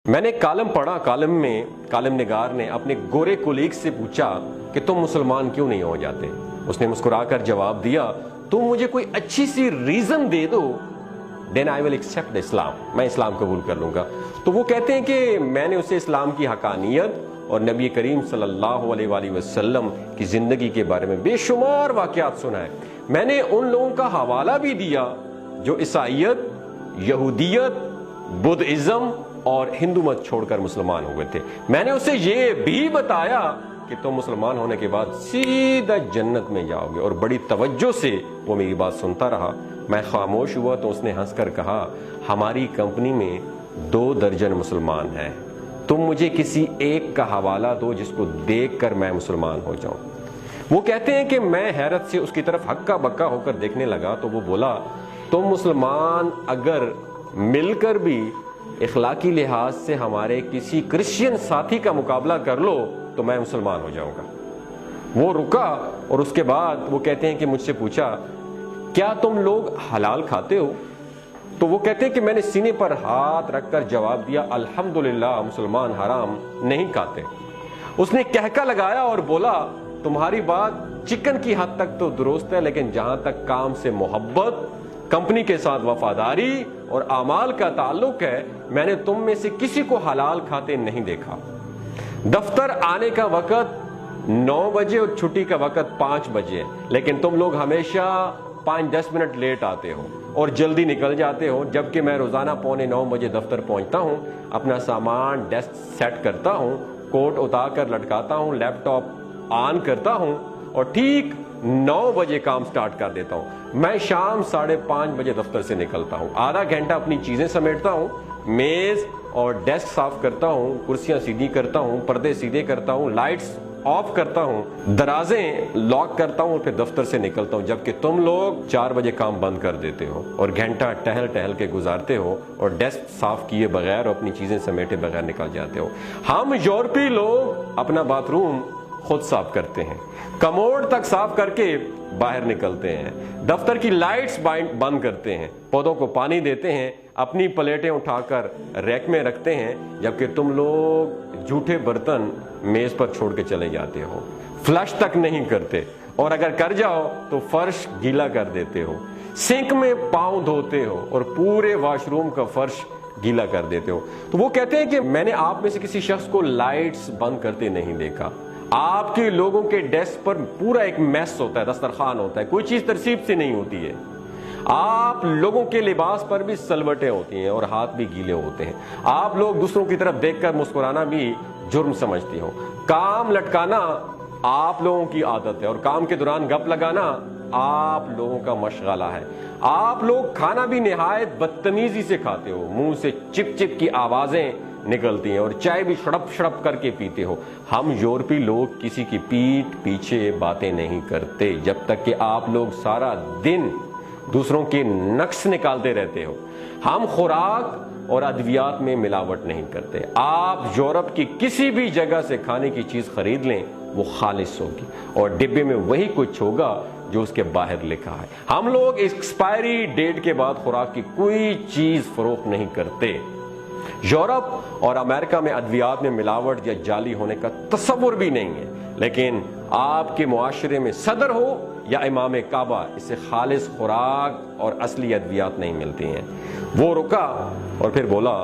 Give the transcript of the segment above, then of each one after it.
میں نے کالم پڑھا، کالم میں کالم نگار نے اپنے گورے کولیگ سے پوچھا کہ تم مسلمان کیوں نہیں ہو جاتے؟ اس نے مسکرا کر جواب دیا، تم مجھے کوئی اچھی سی ریزن دے دو then I will accept Islam, میں اسلام قبول کر لوں گا۔ تو وہ کہتے ہیں کہ میں نے اسے اسلام کی حقانیت اور نبی کریم صلی اللہ علیہ وآلہ وسلم کی زندگی کے بارے میں بے شمار واقعات سنا ہے۔ میں نے ان لوگوں کا حوالہ بھی دیا جو عیسائیت، یہودیت، بدھزم اور ہندو مت چھوڑ کر مسلمان ہوئے تھے۔ میں نے اسے یہ بھی بتایا کہ تم مسلمان ہونے کے بعد سیدھا جنت میں جاؤ گے، اور بڑی توجہ سے وہ میری بات سنتا رہا۔ میں خاموش ہوا تو اس نے ہنس کر کہا، ہماری کمپنی میں 2 درجن مسلمان ہیں، تم مجھے کسی ایک کا حوالہ دو جس کو دیکھ کر میں مسلمان ہو جاؤں۔ وہ کہتے ہیں کہ میں حیرت سے اس کی طرف ہکا بکا ہو کر دیکھنے لگا تو وہ بولا، تم مسلمان اگر مل کر بھی اخلاقی لحاظ سے ہمارے کسی کرسچین ساتھی کا مقابلہ کر لو تو میں مسلمان ہو جاؤں گا۔ وہ رکا اور اس کے بعد وہ کہتے ہیں کہ مجھ سے پوچھا، کیا تم لوگ حلال کھاتے ہو؟ تو وہ کہتے ہیں کہ میں نے سینے پر ہاتھ رکھ کر جواب دیا، الحمدللہ مسلمان حرام نہیں کھاتے۔ اس نے کہکا لگایا اور بولا، تمہاری بات چکن کی حد تک تو درست ہے، لیکن جہاں تک کام سے محبت، کمپنی کے ساتھ وفاداری اور اعمال کا تعلق ہے، میں نے تم میں سے کسی کو حلال کھاتے نہیں دیکھا۔ دفتر آنے کا وقت 9 بجے اور چھٹی کا وقت 5 بجے، لیکن تم لوگ ہمیشہ 5-10 منٹ لیٹ آتے ہو اور جلدی نکل جاتے ہو، جبکہ میں روزانہ 8:45 بجے دفتر پہنچتا ہوں، اپنا سامان ڈیسک سیٹ کرتا ہوں، کوٹ اتار کر لٹکاتا ہوں، لیپ ٹاپ آن کرتا ہوں اور ٹھیک 9 بجے کام سٹارٹ کر دیتا ہوں۔ میں شام 5:30 بجے دفتر سے نکلتا ہوں، آدھا گھنٹہ اپنی چیزیں سمیٹتا ہوں، میز اور ڈیسک صاف کرتا ہوں، کرسیاں سیدھی کرتا ہوں، پردے سیدھے کرتا ہوں، لائٹس آف کرتا ہوں، درازیں لاک کرتا ہوں اور پھر دفتر سے نکلتا ہوں، جبکہ تم لوگ 4 بجے کام بند کر دیتے ہو اور گھنٹہ ٹہل کے گزارتے ہو اور ڈیسک صاف کیے بغیر اور اپنی چیزیں سمیٹے بغیر نکل جاتے ہو۔ ہم یورپی لوگ اپنا باتھ روم خود صاف کرتے ہیں، کموڈ تک صاف کر کے باہر نکلتے ہیں، دفتر کی لائٹس بند کرتے ہیں، پودوں کو پانی دیتے ہیں، اپنی پلیٹیں اٹھا کر ریک میں رکھتے ہیں، جبکہ تم لوگ جھوٹے برتن میز پر چھوڑ کے چلے جاتے ہو، فلش تک نہیں کرتے، اور اگر کر جاؤ تو فرش گیلا کر دیتے ہو، سنک میں پاؤں دھوتے ہو اور پورے واش روم کا فرش گیلا کر دیتے ہو۔ تو وہ کہتے ہیں کہ میں نے آپ میں سے کسی شخص کو لائٹس بند کرتے نہیں دیکھا۔ آپ کے لوگوں کے ڈیسک پر پورا ایک میس ہوتا ہے، دسترخوان ہوتا ہے، کوئی چیز ترتیب سے نہیں ہوتی ہے۔ آپ لوگوں کے لباس پر بھی سلوٹیں ہوتی ہیں اور ہاتھ بھی گیلے ہوتے ہیں۔ آپ لوگ دوسروں کی طرف دیکھ کر مسکرانا بھی جرم سمجھتے ہو۔ کام لٹکانا آپ لوگوں کی عادت ہے اور کام کے دوران گپ لگانا آپ لوگوں کا مشغلہ ہے۔ آپ لوگ کھانا بھی نہایت بدتمیزی سے کھاتے ہو، منہ سے چپ چپ کی آوازیں نکلتی ہیں اور چائے بھی شڑپ شڑپ کر کے پیتے ہو۔ ہم یورپی لوگ کسی کی پیٹھ پیچھے باتیں نہیں کرتے جب تک کہ آپ لوگ سارا دن دوسروں کے نقص نکالتے رہتے ہو۔ ہم خوراک اور ادویات میں ملاوٹ نہیں کرتے۔ آپ یورپ کی کسی بھی جگہ سے کھانے کی چیز خرید لیں، وہ خالص ہوگی اور ڈبے میں وہی کچھ ہوگا جو اس کے باہر لکھا ہے۔ ہم لوگ ایکسپائری ڈیٹ کے بعد خوراک کی کوئی چیز فروخت نہیں کرتے۔ یورپ اور امریکہ میں ادویات میں ملاوٹ یا جعلی ہونے کا تصور بھی نہیں ہے، لیکن آپ کے معاشرے میں صدر ہو یا امام کعبہ، اس سے خالص خوراک اور اصلی ادویات نہیں ملتی ہیں۔ وہ رکا اور پھر بولا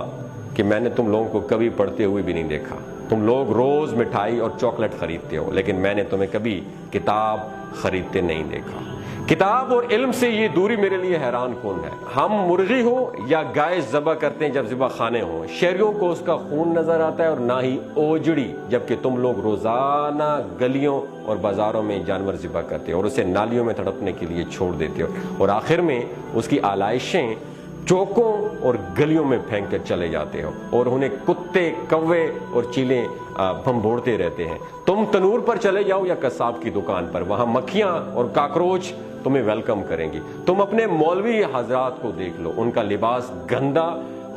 کہ میں نے تم لوگوں کو کبھی پڑھتے ہوئے بھی نہیں دیکھا۔ تم لوگ روز مٹھائی اور چاکلیٹ خریدتے ہو، لیکن میں نے تمہیں کبھی کتاب خریدتے نہیں دیکھا۔ کتاب اور علم سے یہ دوری میرے لیے حیران کن ہے۔ ہم مرغی ہو یا گائے ذبح کرتے ہیں جب ذبح خانے ہوں، شہریوں کو اس کا خون نظر آتا ہے اور نہ ہی اوجڑی، جبکہ تم لوگ روزانہ گلیوں اور بازاروں میں جانور ذبح کرتے ہو اور اسے نالیوں میں تڑپنے کے لیے چھوڑ دیتے ہو، اور آخر میں اس کی آلائشیں چوکوں اور گلیوں میں پھینک کر چلے جاتے ہو اور انہیں کتے، کوے اور چیلیں بھنبوڑتے رہتے ہیں۔ تم تنور پر چلے جاؤ یا قصاب کی دکان پر، وہاں مکھیاں اور کاکروچ تمہیں ویلکم کریں گی۔ تم اپنے مولوی حضرات کو دیکھ لو، ان کا لباس گندا،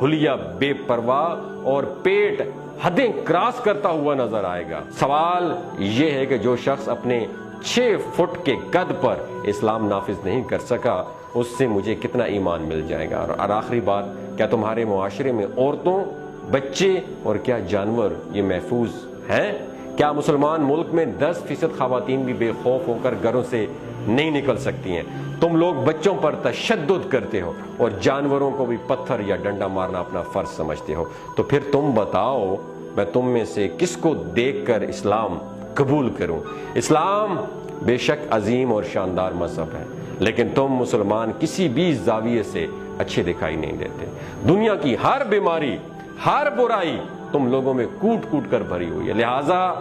حلیہ بے پرواہ اور پیٹ حدیں کراس کرتا ہوا نظر آئے گا۔ سوال یہ ہے کہ جو شخص اپنے 6 فٹ کے قد پر اسلام نافذ نہیں کر سکا، اس سے مجھے کتنا ایمان مل جائے گا۔ اور آخری بات، کیا تمہارے معاشرے میں عورتوں بچے اور کیا جانور یہ محفوظ ہیں؟ کیا مسلمان ملک میں 10% خواتین بھی بے خوف ہو کر گھروں سے نہیں نکل سکتی ہیں؟ تم لوگ بچوں پر تشدد کرتے ہو اور جانوروں کو بھی پتھر یا ڈنڈا مارنا اپنا فرض سمجھتے ہو، تو پھر تم بتاؤ میں تم میں سے کس کو دیکھ کر اسلام قبول کروں؟ اسلام بے شک عظیم اور شاندار مذہب ہے، لیکن تم مسلمان کسی بھی زاویے سے اچھے دکھائی نہیں دیتے۔ دنیا کی ہر بیماری، ہر برائی تم لوگوں میں کوٹ کوٹ کر بھری ہوئی ہے، لہٰذا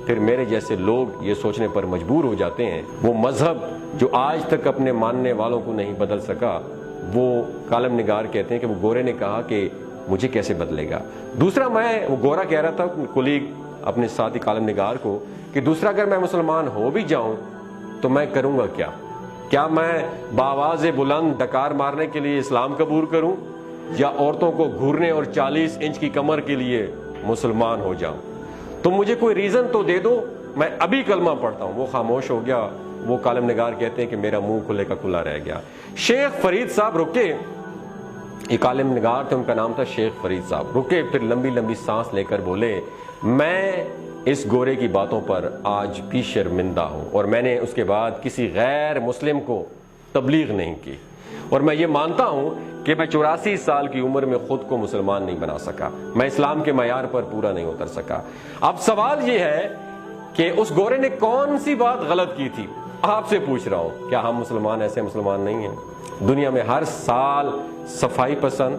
پھر میرے جیسے لوگ یہ سوچنے پر مجبور ہو جاتے ہیں وہ مذہب جو آج تک اپنے ماننے والوں کو نہیں بدل سکا، وہ کالم نگار کہتے ہیں کہ وہ گورے نے کہا کہ مجھے کیسے بدلے گا۔ دوسرا، وہ گورا کہہ رہا تھا کولیگ اپنے ساتھی کالم نگار کو کہ دوسرا اگر میں مسلمان ہو بھی جاؤں تو میں کروں گا کیا میں بآواز بلند ڈکار مارنے کے لیے اسلام قبول کروں، یا عورتوں کو گھورنے اور 40 انچ کی کمر کے لیے مسلمان ہو جاؤں؟ تم مجھے کوئی ریزن تو دے دو، میں ابھی کلمہ پڑھتا ہوں۔ وہ خاموش ہو گیا۔ وہ کالم نگار کہتے ہیں کہ میرا منہ کھلے کا کھلا رہ گیا۔ شیخ فرید صاحب رکے، یہ کالم نگار تھے، ان کا نام تھا شیخ فرید صاحب، رکے، پھر لمبی لمبی سانس لے کر بولے میں اس گورے کی باتوں پر آج بھی شرمندہ ہوں، اور میں نے اس کے بعد کسی غیر مسلم کو تبلیغ نہیں کی، اور میں یہ مانتا ہوں کہ میں 84 سال کی عمر میں خود کو مسلمان نہیں بنا سکا، میں اسلام کے معیار پر پورا نہیں اتر سکا۔ اب سوال یہ ہے کہ اس گورے نے کون سی بات غلط کی تھی؟ آپ سے پوچھ رہا ہوں، کیا ہم مسلمان ایسے مسلمان نہیں ہیں؟ دنیا میں ہر سال صفائی پسند،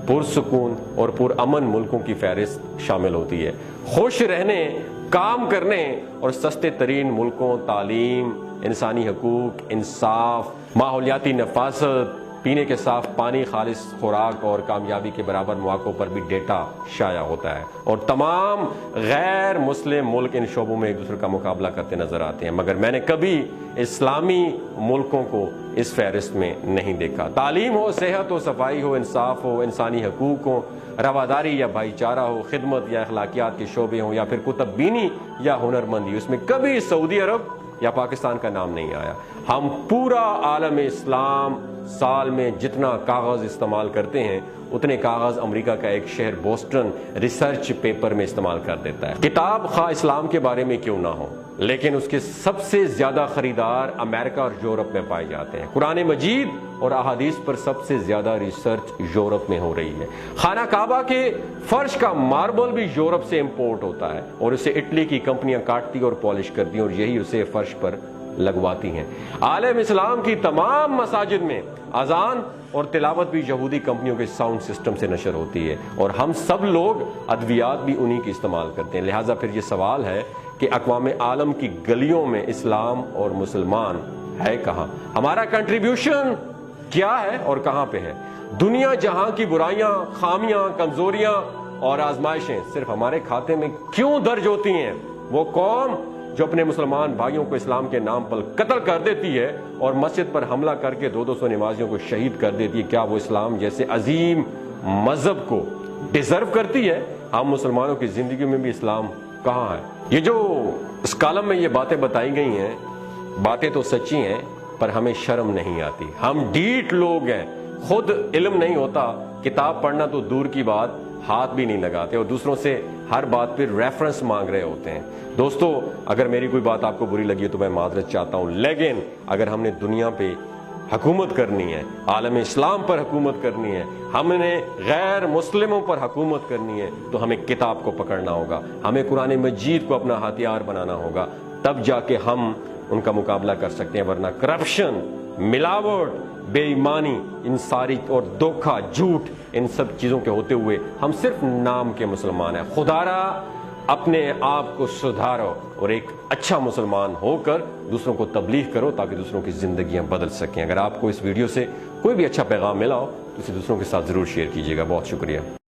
پرسکون اور پرامن ملکوں کی فہرست شامل ہوتی ہے۔ خوش رہنے، کام کرنے اور سستے ترین ملکوں، تعلیم، انسانی حقوق، انصاف، ماحولیاتی نفاست، پینے کے صاف پانی، خالص خوراک اور کامیابی کے برابر مواقعوں پر بھی ڈیٹا شائع ہوتا ہے، اور تمام غیر مسلم ملک ان شعبوں میں ایک دوسرے کا مقابلہ کرتے نظر آتے ہیں، مگر میں نے کبھی اسلامی ملکوں کو اس فہرست میں نہیں دیکھا۔ تعلیم ہو، صحت ہو، صفائی ہو، انصاف ہو، انسانی حقوق ہو، رواداری یا بھائی چارہ ہو، خدمت یا اخلاقیات کے شعبے ہوں، یا پھر کتب بینی یا ہنرمندی، اس میں کبھی سعودی عرب یا پاکستان کا نام نہیں آیا۔ ہم پورا عالم اسلام سال میں جتنا کاغذ استعمال کرتے ہیں اتنے کاغذ امریکہ کا ایک شہر بوسٹن ریسرچ پیپر میں استعمال کر دیتا ہے۔ کتاب خواہ اسلام کے بارے میں کیوں نہ ہو، لیکن اس کے سب سے زیادہ خریدار امریکہ اور یورپ میں پائے جاتے ہیں۔ قرآن مجید اور احادیث پر سب سے زیادہ ریسرچ یورپ میں ہو رہی ہے۔ خانہ کعبہ کے فرش کا ماربل بھی یورپ سے امپورٹ ہوتا ہے، اور اسے اٹلی کی کمپنیاں کاٹتی اور پالش کرتی ہیں، اور یہی اسے فرش پر لگواتی ہیں۔ عالم اسلام کی تمام مساجد میں اذان اور تلاوت بھی یہودی کمپنیوں کے ساؤنڈ سسٹم سے نشر ہوتی ہے، اور ہم سب لوگ ادویات بھی انہی کی استعمال کرتے ہیں۔ لہٰذا پھر یہ سوال ہے کہ اقوام عالم کی گلیوں میں اسلام اور مسلمان ہے کہاں؟ ہمارا کنٹریبیوشن کیا ہے اور کہاں پہ ہے؟ دنیا جہاں کی برائیاں، خامیاں، کمزوریاں اور آزمائشیں صرف ہمارے کھاتے میں کیوں درج ہوتی ہیں؟ وہ قوم جو اپنے مسلمان بھائیوں کو اسلام کے نام پر قتل کر دیتی ہے اور مسجد پر حملہ کر کے 200 نمازیوں کو شہید کر دیتی ہے، کیا وہ اسلام جیسے عظیم مذہب کو ڈیزرو کرتی ہے؟ ہم مسلمانوں کی زندگی میں بھی اسلام کہاں ہے؟ یہ جو اس کالم میں یہ باتیں بتائی گئی ہیں، باتیں تو سچی ہیں، پر ہمیں شرم نہیں آتی۔ ہم ڈھیٹ لوگ ہیں، خود علم نہیں ہوتا، کتاب پڑھنا تو دور کی بات، ہاتھ بھی نہیں لگاتے، اور دوسروں سے ہر بات پہ ریفرنس مانگ رہے ہوتے ہیں۔ دوستو، اگر میری کوئی بات آپ کو بری لگی ہے تو میں معذرت چاہتا ہوں، لیکن اگر ہم نے دنیا پہ حکومت کرنی ہے، عالم اسلام پر حکومت کرنی ہے، ہم نے غیر مسلموں پر حکومت کرنی ہے، تو ہمیں کتاب کو پکڑنا ہوگا، ہمیں قرآن مجید کو اپنا ہتھیار بنانا ہوگا، تب جا کے ہم ان کا مقابلہ کر سکتے ہیں، ورنہ کرپشن، ملاوٹ، بے ایمانی، ان ساری اور دھوکہ، جھوٹ، ان سب چیزوں کے ہوتے ہوئے ہم صرف نام کے مسلمان ہیں۔ خدا را اپنے آپ کو سدھارو اور ایک اچھا مسلمان ہو کر دوسروں کو تبلیغ کرو تاکہ دوسروں کی زندگیاں بدل سکیں۔ اگر آپ کو اس ویڈیو سے کوئی بھی اچھا پیغام ملا ہو تو اسے دوسروں کے ساتھ ضرور شیئر کیجیے گا۔ بہت شکریہ۔